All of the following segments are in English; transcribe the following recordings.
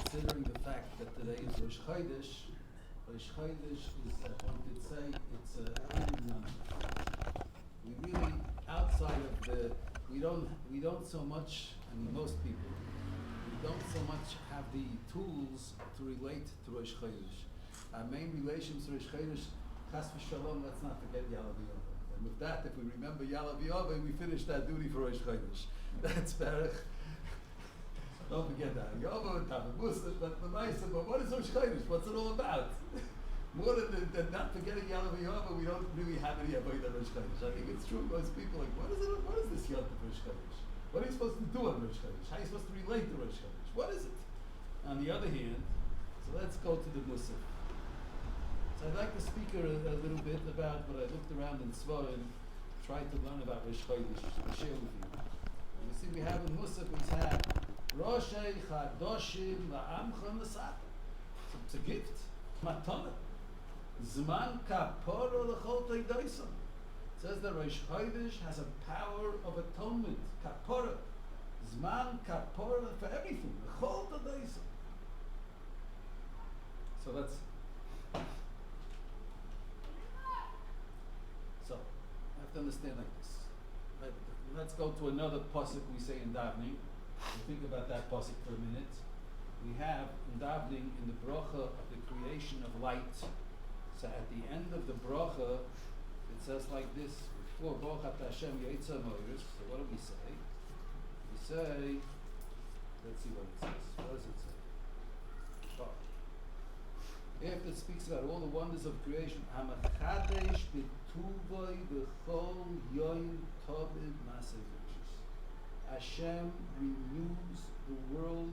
considering the fact that today is Rosh Chodesh. Rosh Chodesh is, one could say, it's a we really, outside of the, we don't so much, I mean most people, we don't so much have the tools to relate to Rosh Chodesh. Our main relations to Rosh Chodesh, Chas v'Shalom, let's not forget Yalav Yova. And with that, if we remember Yalav Yova, we finish that duty for Rosh Chodesh. That's Baruch. Don't forget that. Yova and Tavabus, but what is Rosh Chodesh? What's it all about? More than not forgetting Yalav Yova, we don't really have any Avodah Rosh Chodesh. I think it's true. Most people are like, what is this Yom Tov Rosh Chodesh? What are you supposed to do on Rosh Chodesh? How are you supposed to relate to Rosh Chodesh? What is it? On the other hand, so let's go to the Musaf. So I'd like to speak a little bit about what I looked around in Tzva and tried to learn about Rosh Chodesh to share with you. And you see, we have in Musaf, we have Roshei Chadoshim La'amcha Nesat. So it's a gift. Matana. Zman Kaporo L'chol Teidoisam. It says that Rosh Chodesh has a power of atonement. Kapora. Zman Kapora for everything. L'chol Teidoisam. So let's. So, I have to understand like this. Let's go to another pasuk we say in davening. We'll think about that pasuk for a minute. We have in davening in the bracha of the creation of light. So at the end of the bracha, it says like this: before Bochat Hashem Yitzah Moiris. So what do we say? We say, let's see what it says. What does it say? After it speaks about all the wonders of creation, Hamachadesh b'tuvay b'chol yoyim tovim masevicious. Hashem renews the world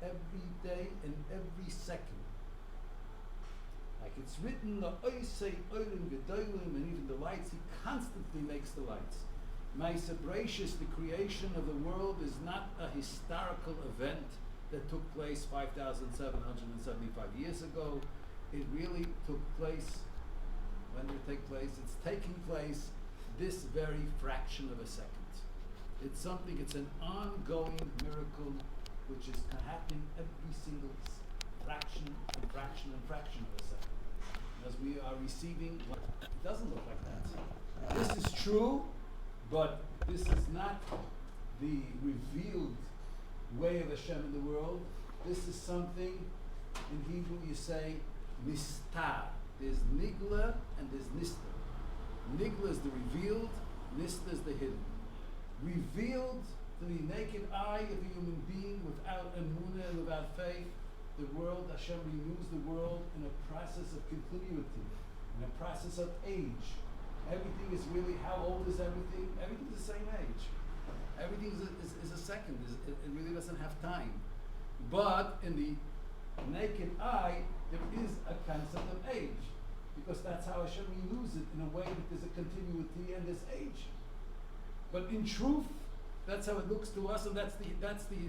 every day and every second. Like it's written, the oisei oilim gedolim, and even the lights, he constantly makes the lights. Ma'aseh Bereishis, the creation of the world, is not a historical event that took place 5,775 years ago. It really took place. When did it take place? It's taking place this very fraction of a second. It's something, it's an ongoing miracle which is happening every single fraction of a second. As we are receiving, it doesn't look like that. This is true, but this is not the revealed way of Hashem in the world. This is something, in Hebrew you say, Nistar. There's Nigla and there's Nistar. Nigla is the revealed, Nistar is the hidden. Revealed to the naked eye of a human being without emunah and without faith, the world, Hashem renews the world in a process of continuity, in a process of age. Everything is really, how old is everything? Everything's the same age. Everything is a second. It really doesn't have time. But in the naked eye, there is a concept of age, because that's how Hashem renews it, in a way that there's a continuity and there's age. But in truth, that's how it looks to us, and that's the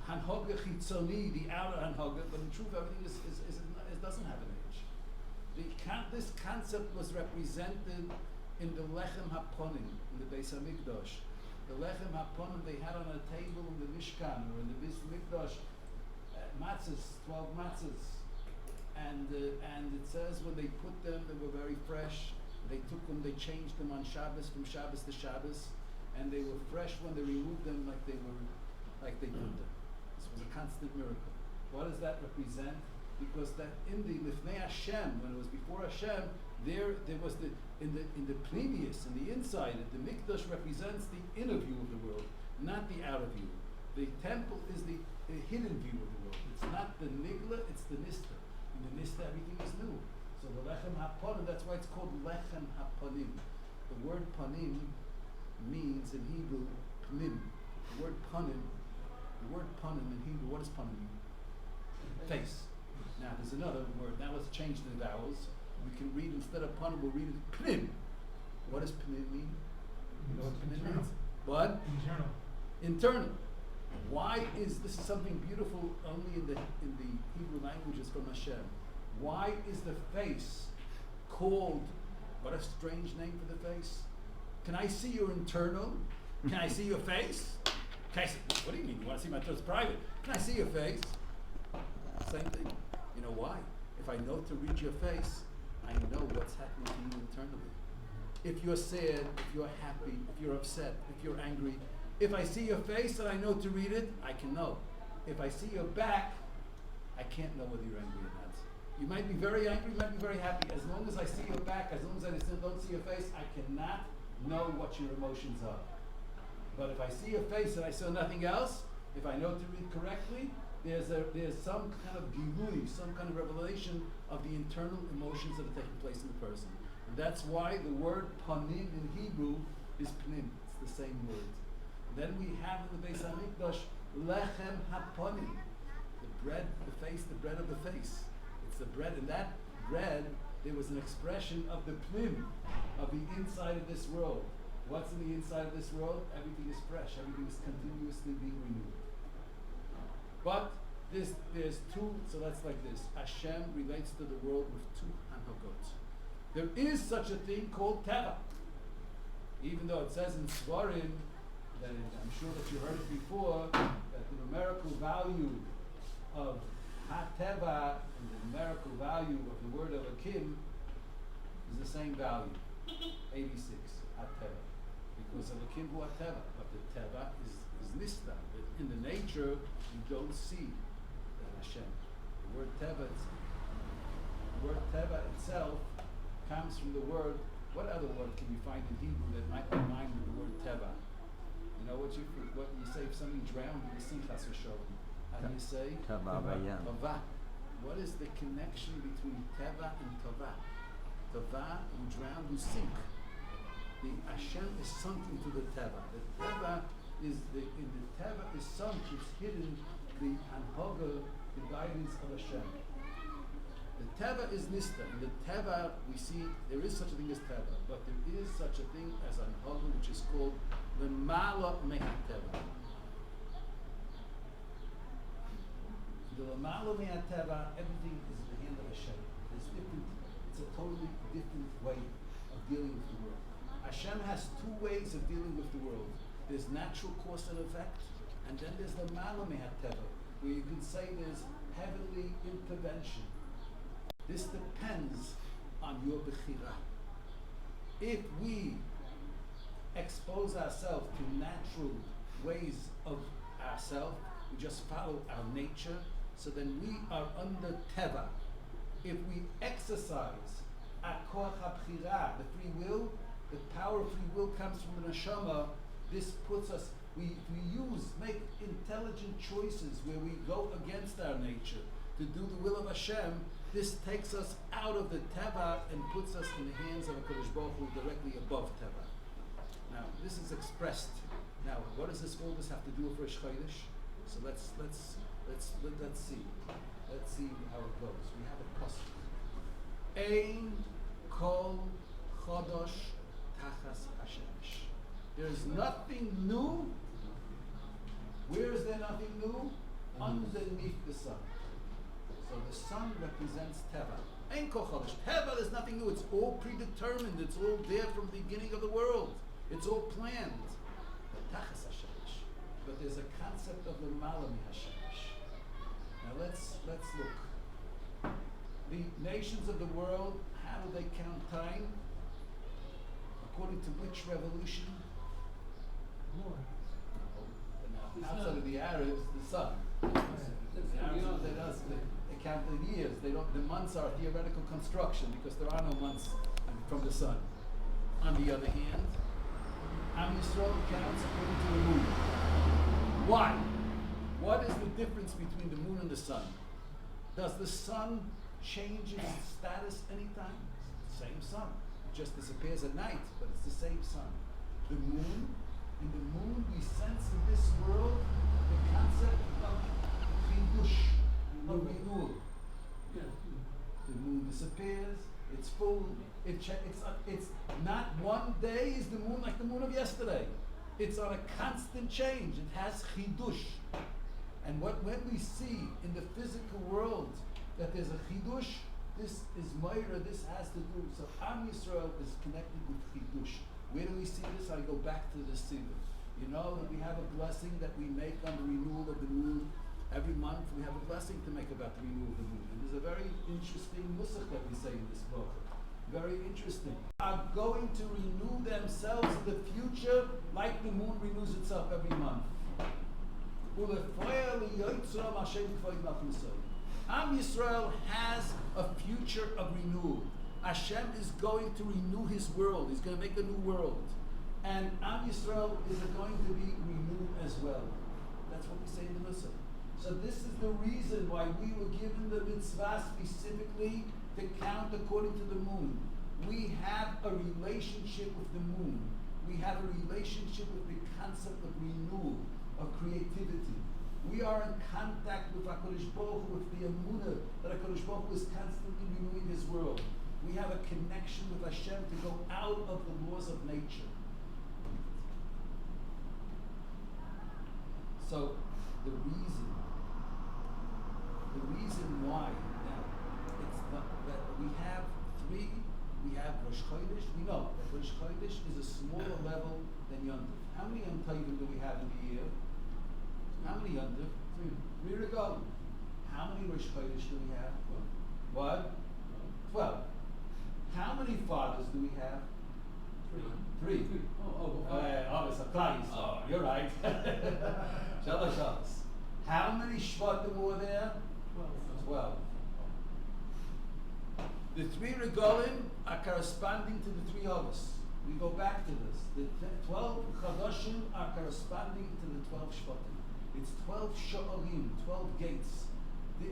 Hanhoga Chitzoni, the outer Hanhoga. But in truth, everything it doesn't have an age. This concept was represented in the Lechem Haponim in the Beis Hamikdash. The Lechem Haponim they had on a table in the Mishkan or in the Beis Hamikdash. Matzahs, 12 matzahs, and it says when they put them, they were very fresh. They took them, they changed them on Shabbos, from Shabbos to Shabbos, and they were fresh when they removed them, like they put them. This was a constant miracle. What does that represent? Because that in the Lifnei Hashem, when it was before Hashem, there was in the plenius, in the inside, the Mikdash represents the inner view of the world, not the outer view. The temple is the hidden view of the world. It's not the nigla, it's the nista. In the nista, everything is new. So the lechem haponim, that's why it's called lechem haponim. The word panim means in Hebrew panim. The word panim in Hebrew, what does panim mean? Face. Now there's another word. Now let's change the vowels. We can read, instead of panim, we'll read it panim. What does panim mean? You know what panim means? What? Internal. Why is this something beautiful only in the Hebrew languages from Hashem? Why is the face called, what a strange name for the face? Can I see your internal? Can I see your face? Can I see, what do you mean? You want to see my toes private? Can I see your face? Same thing. You know why? If I know to read your face, I know what's happening to you internally. If you're sad, if you're happy, if you're upset, if you're angry, if I see your face and I know to read it, I can know. If I see your back, I can't know whether you're angry or not. You might be very angry, you might be very happy. As long as I see your back, as long as I don't see your face, I cannot know what your emotions are. But if I see your face and I saw nothing else, if I know to read correctly, there's some kind of gilui, some kind of revelation of the internal emotions that are taking place in the person. And that's why the word panim in Hebrew is panim. It's the same word. And then we have in the Beis HaMikdash lechem hapanim, the bread, the face, the bread of the face. It's the bread, and that bread, there was an expression of the pnim, of the inside of this world. What's in the inside of this world? Everything is fresh. Everything is continuously being renewed. But there's two, so that's like this. Hashem relates to the world with two hanagot. There is such a thing called teva. Even though it says in Svarim, that I'm sure that you heard it before, that the numerical value of ha-teva and the numerical value of the word of Akim is the same value, 86, ha-teva. Because of Akim hu ha-teva, but the teva is nista. In the nature, you don't see that Hashem. The word teva itself comes from the word. What other word can you find in Hebrew that might remind you of the word teva? You know what you say if somebody drowned in the sea, chas v'sholom? How do you say? Tava. What is the connection between teva and tava? Tava, you drown, you sink. The Hashem is sunk into the teva. The teva is in the teva is sunk. It's hidden the anhoga, the guidance of Hashem. The teva is nista. In the teva, we see there is such a thing as teva, but there is such a thing as anhoga, which is called the mala mehateva. The mala mehateva, everything is in the hand of Hashem. It's a totally different way of dealing with the world. Hashem has two ways of dealing with the world. There's natural cause and effect, and then there's the mala mehateva, where you can say there's heavenly intervention. This depends on your bechira. If we expose ourselves to natural ways of ourselves, we just follow our nature, so then we are under teva. If we exercise our koach habchira, the free will, the power of free will comes from the neshama. This puts us, we make intelligent choices where we go against our nature to do the will of Hashem. This takes us out of the teva and puts us in the hands of a Kadosh Baruch Hu directly above teva. Now, this is expressed. Now, what does all this have to do with Rosh Chodesh? So let's see. Let's see how it goes. We have a pasuk. Ein kol chodosh tachas hashemesh. There is nothing new. Where is there nothing new? Underneath the sun. So the sun represents teva. Ein kol chodosh. Teva, there's nothing new. It's all predetermined. It's all there from the beginning of the world. It's all planned. Tachas hashemesh. But there's a concept of the malami hashemesh. Now let's look. The nations of the world, how do they count time? According to which revolution? More. Now, outside of the Arabs, the sun. The Arabs, they count the years. They don't. The months are theoretical construction because there are no months from the sun. On the other hand, Am Yisrael counts according to the moon. Why? What is the difference between the moon and the sun? Does the sun change its status anytime? It's the same sun. It just disappears at night, but it's the same sun. The moon, in the moon we sense in this world the concept of chidush, of renewal. The moon disappears, it's full, it's not one day is the moon like the moon of yesterday. It's on a constant change. It has chidush. And when we see in the physical world that there's a chidush, this is Meira, this has to do. So Am Yisrael is connected with chidush. Where do we see this? I go back to the Siddur. You know that we have a blessing that we make on the renewal of the moon. Every month we have a blessing to make about the renewal of the moon. And there's a very interesting musach that we say in this book. Very interesting. Are going to renew themselves in the future like the moon renews itself every month. Am Yisrael has a future of renewal. Hashem is going to renew His world. He's going to make a new world. And Am Yisrael is going to be renewed as well. That's what we say in the Nusach. So this is the reason why we were given the mitzvah specifically to count according to the moon. We have a relationship with the moon. We have a relationship with the concept of renewal, of creativity. We are in contact with HaKadosh Baruch Hu, with the emunah that HaKadosh Baruch Hu is constantly renewing His world. We have a connection with Hashem to go out of the laws of nature. So the reason why now it's not that we have Rosh Chodesh. We know that Rosh Chodesh is a smaller level than Yom Tov. How many Yom Tovim do we have in the year? How many Yom Tov? Three to go. How many Rosh Chodesh do we have? What? 12. How many fathers do we have? Three. You're right. Shalosh Shabbos. How many Shvatim were there? 12. The three regalim are corresponding to the three others. We go back to this. The 12 Chadashim are corresponding to the 12 Shvatim. It's 12 Sha'alim, 12 gates.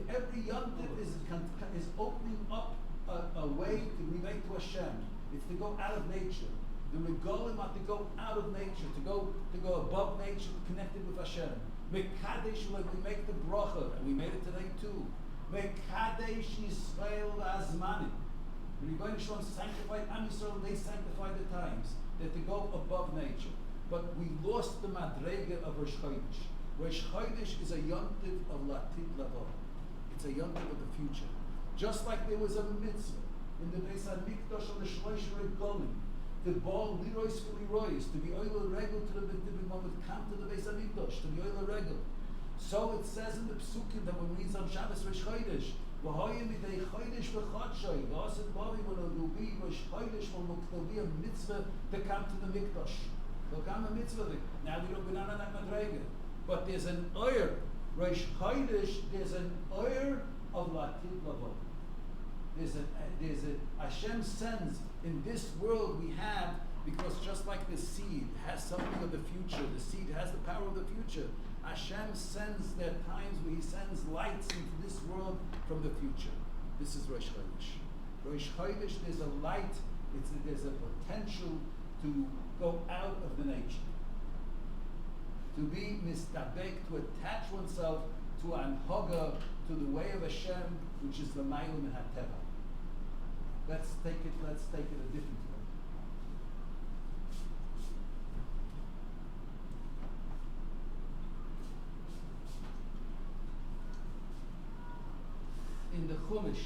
Every Yom Tov is opening up a way to relate to Hashem. It's to go out of nature. The regalim are to go out of nature, to go above nature, connected with Hashem. Mekadesh, like we make the bracha, and we made it today too. Mekadesh Yisrael Azmanim. When you're going to Shalom sanctified Am Yisrael, they sanctify the times. They're to go above nature. But we lost the madrega of Rosh Chodesh. Rosh Chodesh is a yontiv of Latid Lavo. It's a yontiv of the future. Just like there was a mitzvah in the Beis HaMikdash on the Shlosh Regalim, the ball lirois for lirois, to be oil regel to the one would come to the Beis HaMikdash, to be oil regel. So it says in the Psukim that when we read on Shabbos Rosh Chodesh, V'hoyim midei Chodesh v'chodshoi, v'asid bavi when it will be Rosh Chodesh, when there will be a mitzvah to come to the Mikdash. There'll come a mitzvah. Now we don't go down on that madrega. But there's an oyer, Rosh Chodesh, there's an oyer of Latid Lavo. There's a Hashem sends in this world we have, because just like the seed has something of the future, the seed has the power of the future. Hashem sends there times where He sends lights into this world from the future. This is Rosh Chodesh. Rosh Chodesh, there's a light, there's a potential to go out of the nature. To be mistabek, to attach oneself to anhoga, to the way of Hashem, which is the Ma'ilum and Hateva. Let's take it a different way. In the Chumash,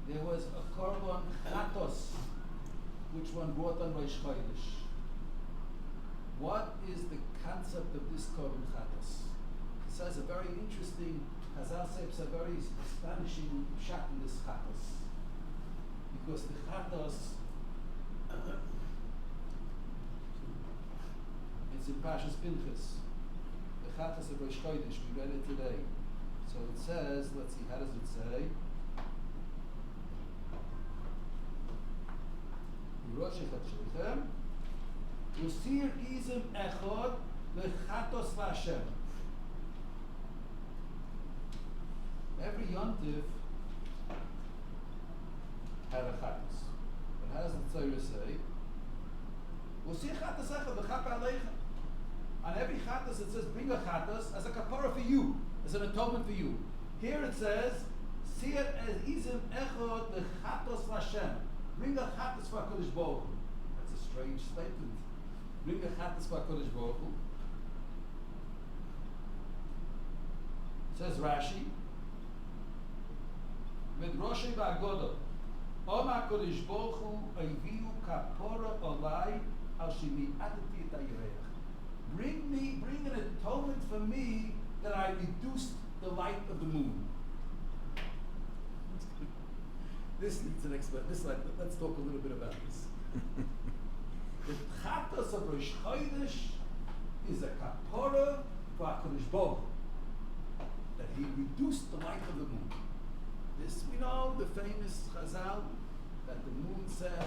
there was a korban chatos, which one brought on Rosh Chodesh. What is the concept of this korban chatos? It says a very interesting, Chazal says a very astonishing shot in this chatos. Because the chatos, it's in Parshas Pinchas, the chatos of Rosh Chodesh, we read it today. So it says, let's see, how does it say? Usir izim echod lechatos la'Hashem. Every yontif had a chatos. But how does the Torah say? Usir chatos echod lechaper aleichem. On every chatos it says, bring a chatos as a kapara for you, as an atonement for you. Here it says, Sir as izim echod lechatos la'Hashem. Bring a chatos for HaKadosh Baruch Hu. That's a strange statement. Bring a chatos for HaKadosh Baruch Hu. Says Rashi, Med Roshei Ba'agodo, Om HaKadosh Baruch Hu Oiviu kapora olai al shemi'atati et hayireach. Bring an atonement for me that I reduced the light of the moon. This needs an explanation. Let's talk a little bit about this. The Chatos of Rosh Chodesh is a kapara for HaKadosh Baruch Hu, that he reduced the light of the moon. This we know, the famous Chazal, that the moon said,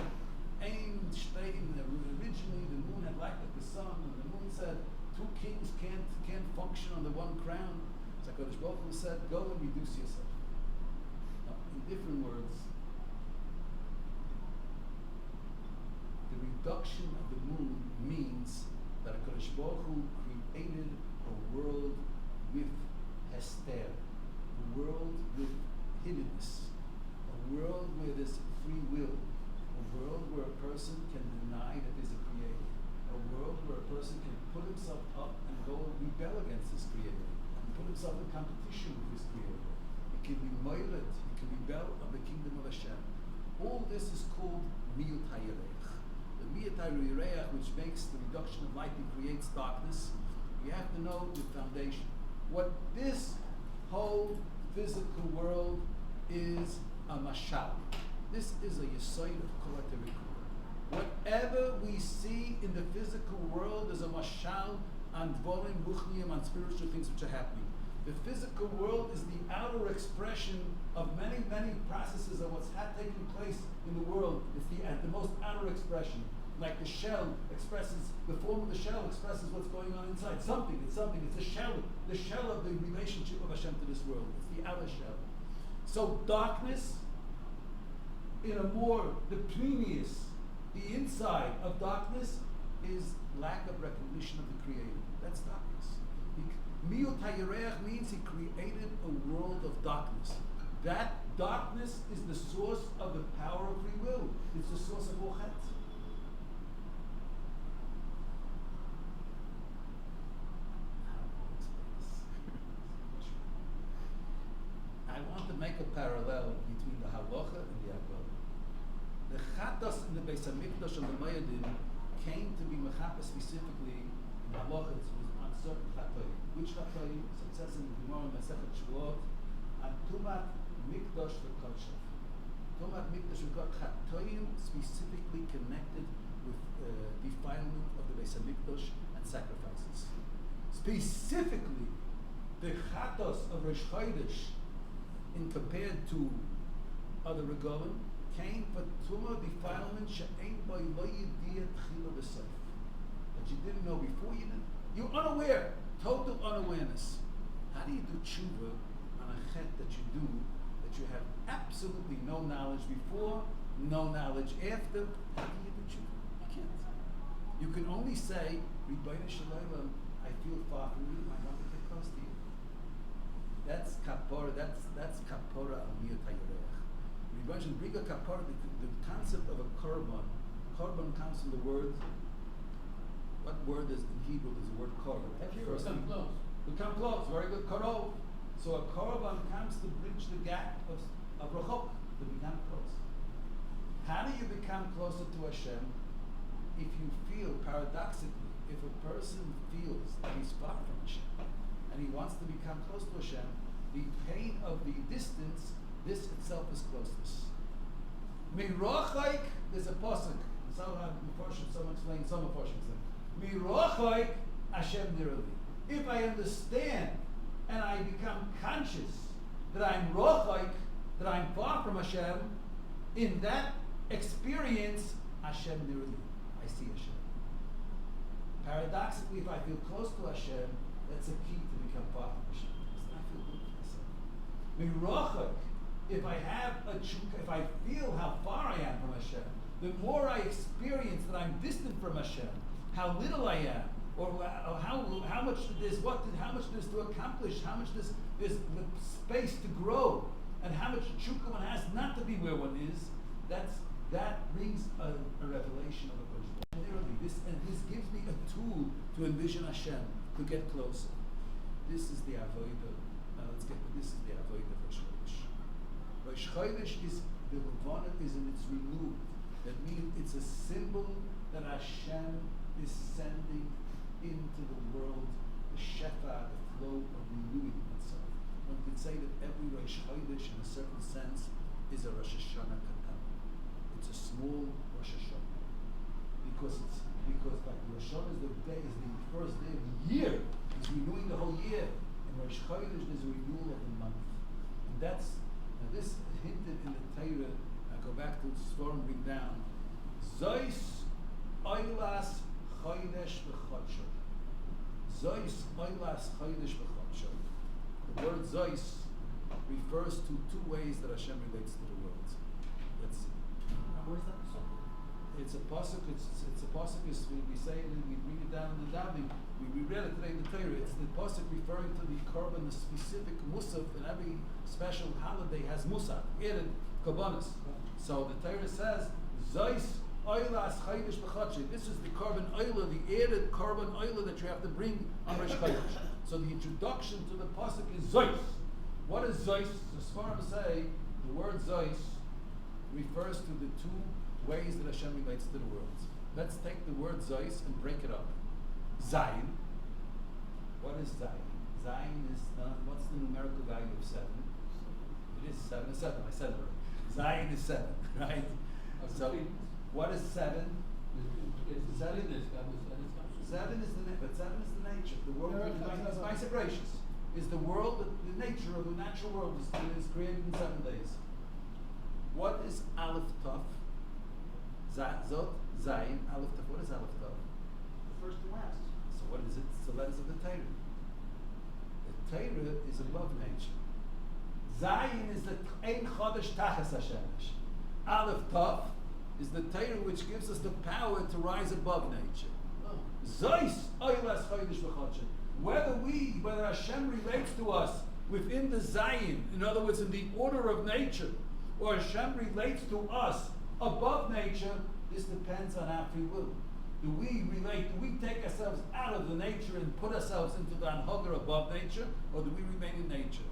Ein Stein, originally the moon had light like the sun, and the moon said, two kings can't function on the one crown. So HaKadosh Baruch Hu said, go and reduce yourself. Now, in different words, the reduction of the moon means that HaKadosh Baruch Hu created a world with hester, a world with hiddenness, a world where there's free will, a world where a person can deny that there's a creator, a world where a person can put himself up and go and rebel against his creator, and put himself in competition with his creator. He can be moiled, he can rebel on the kingdom of Hashem. All this is called miyut hayirech. The miyut hayirech, which makes the reduction of light and creates darkness, you have to know the foundation. What this whole physical world is a mashal. This is a yesod of kol ha'terikura. Whatever we see in the physical world is a mashal on dvorim ruchniim, on spiritual things which are happening. The physical world is the outer expression of many, many processes of what's taking place in the world. It's the most outer expression. Like the shell expresses, the form of the shell expresses what's going on inside. It's the shell of the relationship of Hashem to this world. It's the outer shell. So darkness, in a more, the previous, the inside of darkness is lack of recognition of the Creator. That's darkness. Miyut hayirech means he created a world of darkness. That darkness is the source of the power of free will. It's the source of all chet. I want to make a parallel between the halacha and the Haggadah. The chatos in the Beis Hamikdash and the Moedim came to be mechapas specifically in halacha. It was on certain chatoim. Which chatoim? So it says in the Gemara Masechet Shavuot, on Tumat Mikdash v'Kodshav. Tumat Mikdash v'Kodshav. Chatoim specifically connected with defilement of the Beis Hamikdash and sacrifices. Specifically, the chatos of Rosh Chodesh, in compared to other regalim, came for tumah defilement she'ein by lo yidiyah tchila b'seif. That you didn't know before, you're unaware, total unawareness. How do you do tshuva on a chet that you do, that you have absolutely no knowledge before, no knowledge after? How can you do tshuva? You can't. You can only say, Ribono Shel Olam, I feel far from you, I want to get close to you. That's kapora. That's kapora al miyut hayirech. Ribono Shel Briga kapora. The concept of a korban. Korban comes from the word. What word is in Hebrew? There's the word korban. Come close. We come close. Very good. Korov. So a korban comes to bridge the gap of rachok, to become close. How do you become closer to Hashem? If you feel, paradoxically, if a person feels that he's far from Hashem, and he wants to become close to Hashem, the pain of the distance, this itself is closeness. Mirochaik, there's a pasuk. Some explain, some of Portion say, Mirochaik Hashem nirali. If I understand and I become conscious that I'm rochaik, that I'm far from Hashem, in that experience, Hashem nirali. I see Hashem. Paradoxically, if I feel close to Hashem, that's a key to become far from Hashem. Because I feel good for myself. Mirachak, if I have a chukka, if I feel how far I am from Hashem, the more I experience that I'm distant from Hashem, how little I am, or how much there's to accomplish, how much there's the space to grow, and how much chukka one has not to be where one is. That brings a revelation of a person. This gives me a tool to envision Hashem, to get closer. This is the avodah. Now let's get to this. Is the avodah of Rosh Chodesh. Rosh Chodesh is the Levana is in its renewal. That means it's a symbol that Hashem is sending into the world, the shefa, the flow of renewing itself. one could say that every Rosh Chodesh, in a certain sense, is a Rosh Hashanah Katan. It's a small Rosh Hashanah because like Rosh Hashanah is the first day of the year. It's renewing the whole year. And Rosh Chodesh is a renewal of the month. And that's this hinted in the Torah. I go back to Sforim, bring down. Zois Oilas Chodesh B'Chodsho. Zois Oilas Chodesh B'Chodsho. The word Zois refers to two ways that Hashem relates to the world. Let's see. Where's that song? It's a pasuk. It's a pasuk. We say it and we bring it down in the davening. We read it today in the Torah. It's the pasuk referring to the korban, the specific musaf, and every special holiday has musaf, added korbanos. So the Torah says, Zois Oilas Chodesh B'Chodsho. This is the korban oila, the added korban oila that you have to bring on Rosh Chodesh. So the introduction to the pasuk is Zois. What is Zois? The Sforim say the word Zois refers to the two ways that Hashem relates to the world. Let's take the word Zois and break it up. Zayin. What is Zayin? Zayin is what's the numerical value of 7? It is 7 is 7. I said it right. Zayin is 7, right? So what is 7? It's Seven. Seven is But 7 is the nature. The world is by separations. Is the world, the nature of the natural world is created in 7 days. What is Aleph Tov? Zot, Zayin, Aleph Tov. What is Aleph Tov? the first and last. So what is it? It's the letters of the Torah. The Torah is above nature. Zayin is the Ein Chodesh Tachas Hashemesh. Aleph Tov is the Torah which gives us the power to rise above nature. Zois Oilas Chodesh B'Chodsho. Whether Hashem relates to us within the Zayin, in other words, in the order of nature, or Hashem relates to us above nature, this depends on our free will. Do we relate? Do we take ourselves out of the nature and put ourselves into the Anhager above nature, or do we remain in nature?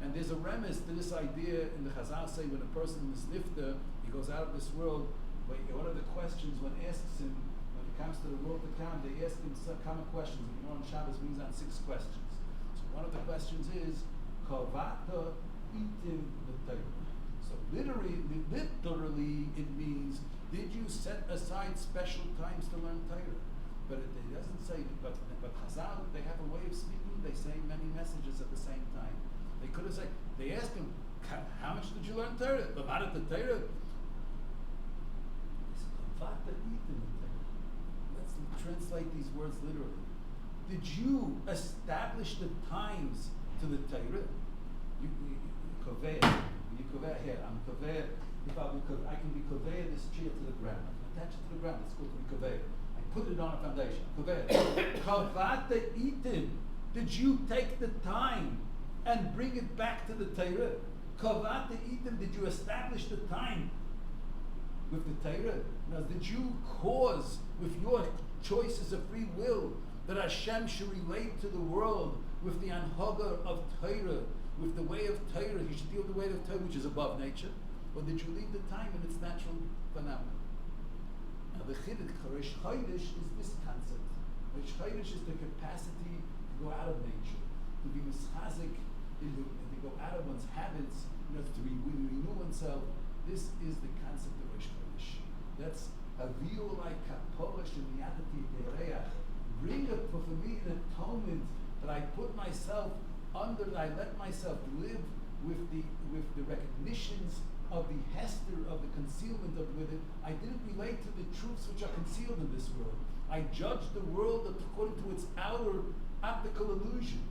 And there's a remiss to this idea in the Chazal say when a person is nifter, he goes out of this world. One of the questions one asks him when it comes to the world to come, they ask him some common questions. And on Shabbos brings out 6 questions. So one of the questions is, Kavata itim v'Torah. So literally it means, did you set aside special times to learn Torah? But it doesn't say, but Chazal, they have a way of speaking, they say many messages at the same time. They could have said, they asked him, how much did you learn Torah? The amount of the Torah? He said, Kavata itim v'Torah. Let's translate these words literally. Did you establish the times to the Torah? You koveh here. I'm koveh. I can be koveh this chair to the ground. I can attach it to the ground. It's called to be koveh. I put it on a foundation. Koveh. Kavata itim. Did you take the time and bring it back to the Torah? Kavata itim. Did you establish the time with the Torah? Now, did you cause with your choices of free will that Hashem should relate to the world with the anhaga of Torah, with the way of Torah? He should deal with the way of Torah, which is above nature. Or did you leave the time in its natural phenomenon? Now, the Chiddush Rosh Chodesh is this concept. Rosh Chodesh is the capacity to go out of nature, to be mischazik, to go out of one's habits, to renew oneself. This is the concept of Rosh Chodesh. That's a view like Polish and Yatati Dereach. Bring it for me an atonement that I put myself under, that I let myself live with the recognitions of the hester, of the concealment of with it. I didn't relate to the truths which are concealed in this world. I judged the world according to its outer optical illusion.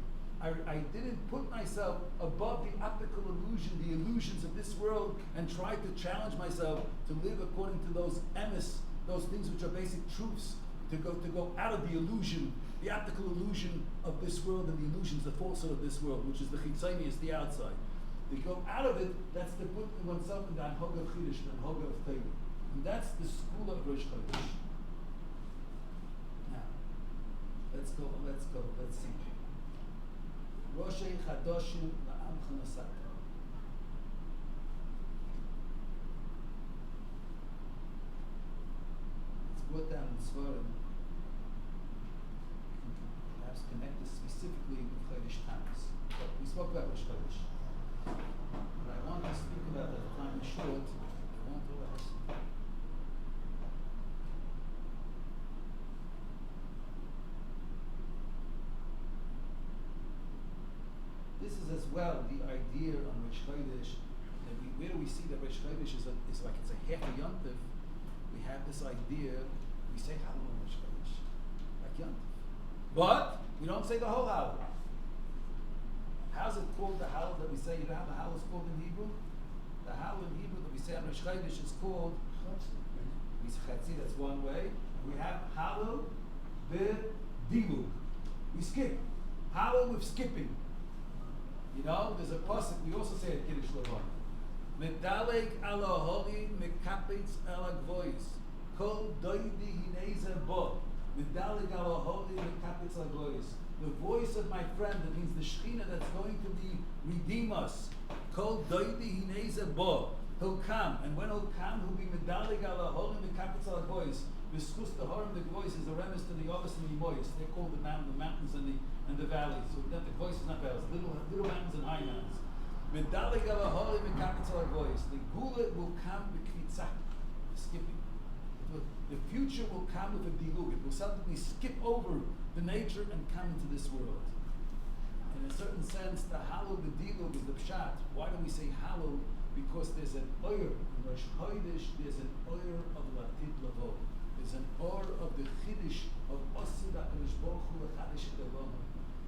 I didn't put myself above the optical illusion, the illusions of this world, and tried to challenge myself to live according to those emes, those things which are basic truths, to go out of the illusion, the optical illusion of this world and the illusions, the falsehood of this world, which is the chitzoni, is the outside. To go out of it, that's to put oneself in the anhaga of Chiddush, the anhaga of Torah. And that's the school of Rosh Chodesh. Now, let's see. Roshei Chadoshim La'amcha Nasata. It's brought down in Svarim. Perhaps connect this specifically with Chodesh Tammuz. But we spoke about Rosh Chodesh. But I want to speak about that. The time is short. I want to ask. This is as well the idea on Rosh Chodesh. Where do we see that Rosh Chodesh is like it's a half a yontif? We have this idea. We say Hallel on Rosh Chodesh, like yontif, but we don't say the whole Hallel. How's it called the Hallel that we say? You know how the Hallel is called in Hebrew? The Hallel in Hebrew that we say on Rosh Chodesh is called Chatzi. That's one way. We have Hallel b'dilug. We skip Hallel with skipping. You know, there's a pasuk we also say at Kiddush Levon. Medaleg ala holi mekapitz ala gvois. Kol doidi hineze bo. Medaleg ala holi mekapitz ala gvois. The voice of my friend, that means the Shekhinah that's going to be redeem us. Kol doidi hineze bo. He'll come, and when he'll come, he'll be medaleg ala holi mekapitz ala gvois. Viskus the Horim, the Gvois is a remiss to the August and the Mois. They're called the mountains and the valleys. So the Gvois is not valleys, little mountains and high mountains. Medalig ala holim mekapitz ala Gvois. The Gula will come b'kvitzah, skipping. The future will come with a dilug. It will suddenly skip over the nature and come into this world. In a certain sense, the Hallel, the dilug is the pshat. Why do we say Hallel? Because there's an oyer in Rosh Chodesh. There's an oyer of Latid Lavo. There's an or of the Chiddush of Osid HaKadosh Baruch Hu L'Chadash Et Olam.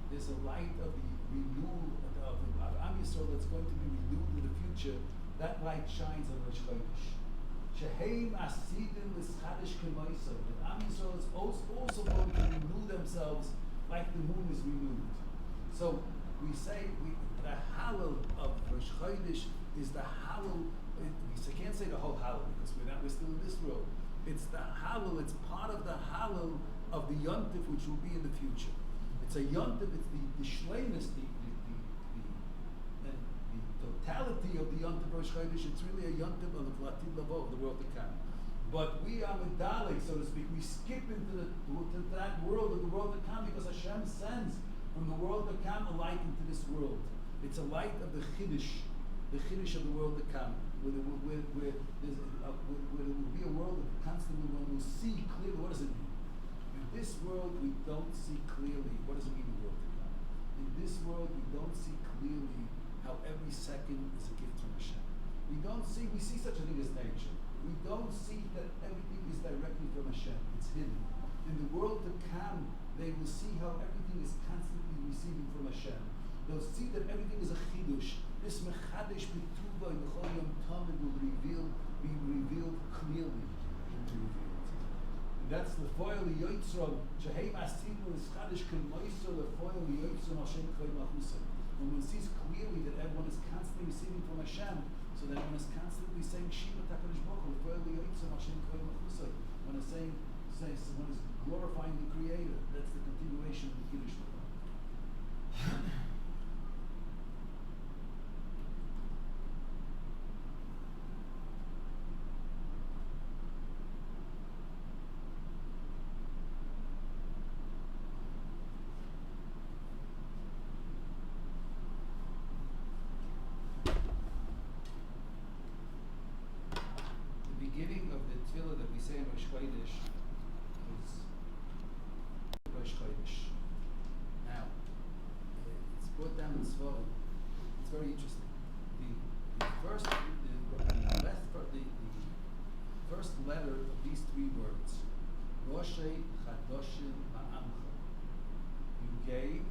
There's a light of the renewal of Am Yisrael that's going to be renewed in the future. That light shines on Rosh Chodesh. Sheheim Asidim L'Chadash K'Moiso. That Am Yisrael is also going to renew themselves like the moon is renewed. So we say the Hallel of Rosh Chodesh is the Hallel. We can't say the whole Hallel because we're still in this world. It's the Hallel, it's part of the Hallel of the Yontif which will be in the future. It's a Yontif, it's the shleimus, the totality of the Yontif Rosh Chodesh. It's really a Yontif of the Latid Lavo, the world to come. But we are medalik, so to speak, we skip into that world of the world to come because Hashem sends from the world to come a light into this world. It's a light of the Chiddush of the world to come. Where there will be a world of constantly when we'll see clearly. What does it mean? In this world we don't see clearly. What does it mean the world to come? In this world we don't see clearly how every second is a gift from Hashem. We see such a thing as nature. We don't see that everything is directly from Hashem. It's hidden. In the world to come, they will see how everything is constantly receiving from Hashem. They'll see that everything is a chidush. This mechadesh b'tuva in the Chol Yom Tamid will be revealed clearly. And that's the foil yotzro. Sheheim asidu l'schadesh k'moiso the foil yotzro Hashem k'vay machusay. When one sees clearly that everyone is constantly receiving from Hashem, so that one is constantly saying Shema Takadosh Baruch Hu the foil yotzro Hashem k'vay machusay. One is one is glorifying the Creator. That's the continuation of the Kiddush. It's very interesting. The first letter of these three words, Roshei Chadoshim Ma'amcha. You gave a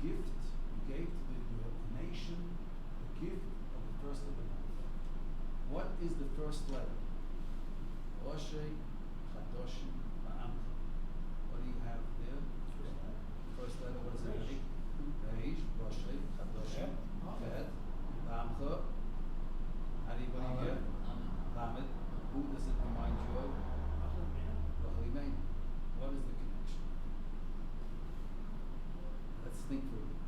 gift. You gave to the nation the gift of the first of the month. What is the first letter? Roshei Chadoshim Ma'amcha. What do you have there? First letter. What is it? Reish, Roshei, Chadoshim, Vet, Lamcha. How do you get? Lamed. Who does it remind you of? Rachel. What is the connection? Let's think for a minute.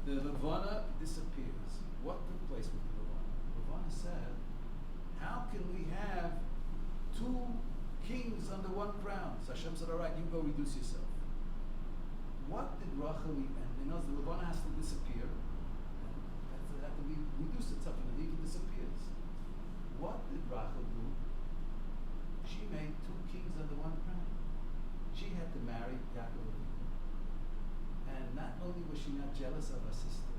The Levana disappears. What took place with the Levana? Levana said, how can we have two kings under one crown? So Hashem said, all right, you go reduce yourself. what did Rachel eat? And you know, the Levana has to disappear. And that to be reduced to something, and he disappears. What did Rachel do? She made two kings under one crown. She had to marry Yaakov Avinu. And not only was she not jealous of her sister,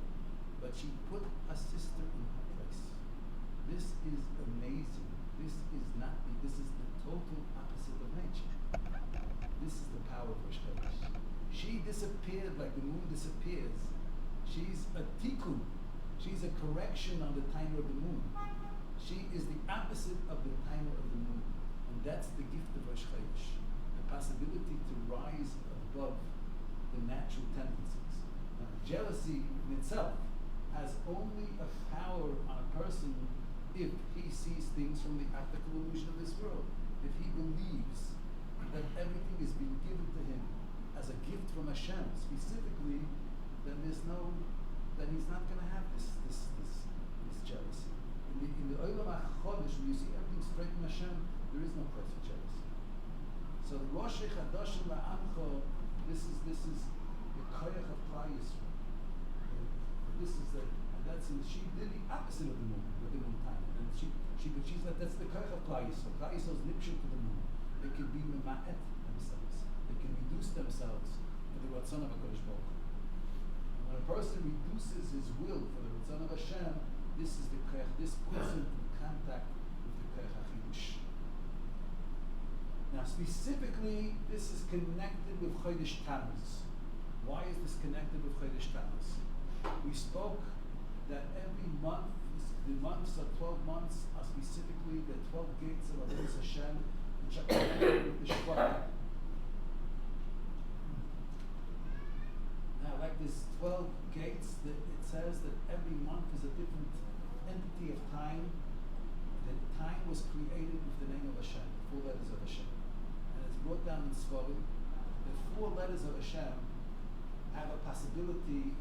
but she put her sister in her place. This is amazing. This is the total opposite of nature. This is the power of Rosh Chodesh. She disappeared like the moon disappears. She's a tikkun. She's a correction on the timer of the moon. She is the opposite of the timer of the moon. And that's the gift of Rosh Chodesh. The possibility to rise above the natural tendencies. Now, jealousy in itself has only a power on a person if he sees things from the optical illusion of this world. If he believes that everything is being given to him as a gift from Hashem, specifically, then he's not going to have this jealousy. In the Olam HaChodesh, when you see everything straight from Hashem, there is no place for jealousy. So the Rosh Chadashim La'amcho, this is the koyach of Klal Yisrael. She did the opposite of the moon with the moon time, and she's like, that's the koyach of Klal Yisrael. Klal Yisrael is nipshut to the moon. They can be mema'et themselves. They can reduce themselves to the Ratzon of HaKadosh Baruch Hu. And when a person reduces his will for the Ratzon of Hashem, this is the koyach. This puts him in contact with the koyach HaChidush. Now, specifically, this is connected with Chodesh Tammuz. Why is this connected with Chodesh Tammuz? We spoke that every month, the months are 12 months, are specifically the 12 gates of Avodas Hashem, which are connected with the Shvatim. Now, like this 12 gates, it says that every month is a different entity of time. That time was created with the name of Hashem, the 4 letters of Hashem. And it's brought down in Sfarim. The 4 letters of Hashem have a possibility.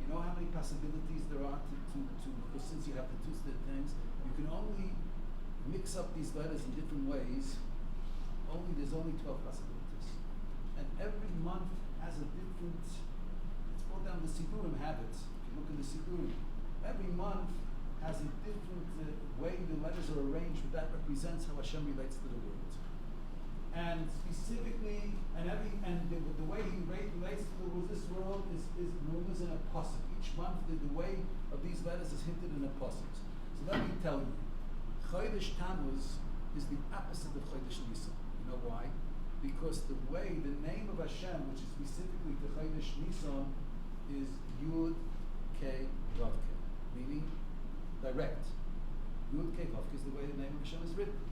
You know how many possibilities there are because since you have the 2 things, you can only mix up these letters in different ways. There's only 12 possibilities. And every month has a different, it's brought down, the Sidurim have it. If you look at the Sidurim, every month has a different way the letters are arranged, but that represents how Hashem relates to the world. And specifically, the way he relates to this world is known as an apostle. Each month, the way of these letters is hinted in apostles. So let me tell you, Chodesh Tammuz is the opposite of Chodesh Nisan. You know why? Because the name of Hashem, which is specifically to Chodesh Nisan, is Yud Kei Vav Kei, meaning direct. Yud Kei Vav Kei is the way the name of Hashem is written.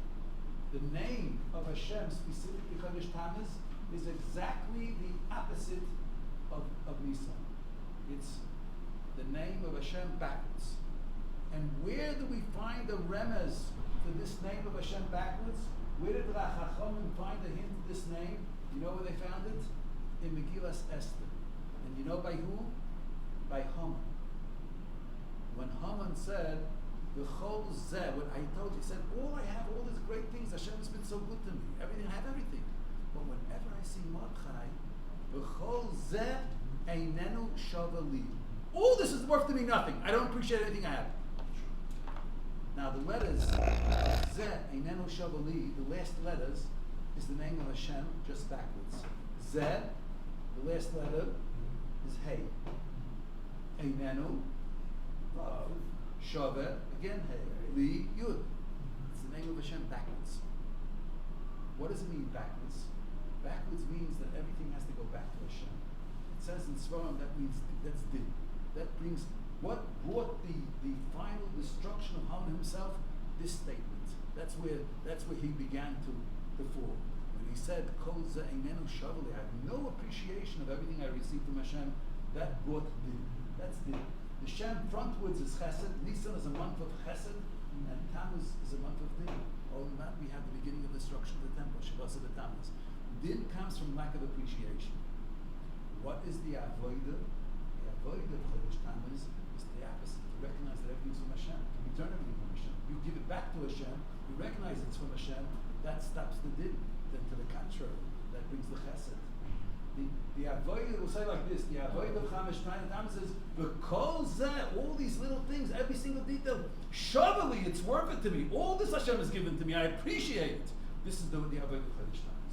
The name of Hashem, specifically Chodesh Tammuz, is exactly the opposite of Nisan. It's the name of Hashem backwards. And where do we find the remez to this name of Hashem backwards? Where did Chachamim find a hint to this name? You know where they found it? In Megillas Esther. And you know by who? By Haman. When Haman said, the whole zeh, what I told you, he said, all these great things, Hashem has been so good to me. I have everything. But whenever I see Mordechai, the whole zeh einenu shava li. All this is worth to me nothing. I don't appreciate anything I have. Now the letters, zeh einenu shava li, the last letters, is the name of Hashem, just backwards. Zeh, the last letter, is hey. Einenu, vav. Shavet, again, hey, Li, Yud. It's the name of Hashem backwards. What does it mean backwards? Backwards means that everything has to go back to Hashem. It says in Svarim that means that's din. That brings what brought the final destruction of Haman himself. This statement. That's where he began to fall. When he said, "Kol ze einenu shavli," I have no appreciation of everything I received from Hashem. That brought din. That's din. The Shem frontwards is Chesed, Nisan is a month of Chesed, and Tammuz is a month of Din. All in that, we have the beginning of the destruction of the temple, Shabbos of the Tammuz. Din comes from lack of appreciation. What is the Avodah? The Avodah of Chodesh Tammuz is the opposite, to recognize that everything's from Hashem, to return everything from Hashem. You give it back to Hashem, you recognize it's from Hashem, that stops the Din. Then to the contrary, that brings the Chesed. The avodah will say like this. The avodah of Chamesh Tainat says, because that all these little things, every single detail, shavali, it's worth it to me. All this Hashem has given to me. I appreciate it. This is the avodah of Chodesh Tainat.